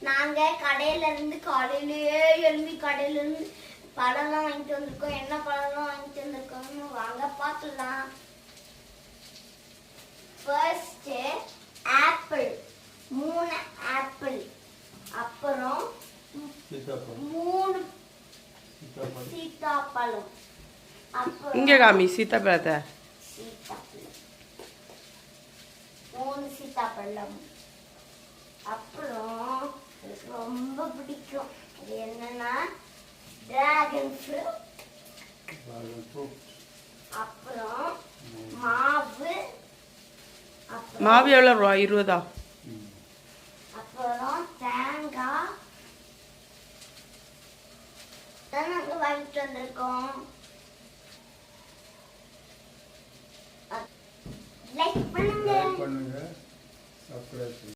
நாங்க கடையில இருந்து காலையிலேயே எழும்பி கடையில இருந்து பழம்லாம் வாங்கிட்டு வந்திருக்கோம். என்ன பழம்லாம் வாங்கிட்டு வந்திருக்கோம்னு வாங்க பார்க்கலாம். ஃபர்ஸ்ட் ஆப்பிள், 3 ஆப்பிள், அப்புறம் 3 சீத்தாப்பழம், இங்க காமி சீத்தாப்பழத்தை. 3 சீத்தாப்பழம், அப்புறம் எனக்கு ரொம்ப பிடிக்கும் அது என்னன்னா டிராகன் ஃப்ரூட், அப்புறம் மாவு. மாவு எவ்வளவு ரூபா? 20. அப்புறம் தேங்காய் தான் நாங்க வாங்கிட்டு வந்திருக்கோம். லைக் பண்ணுங்க.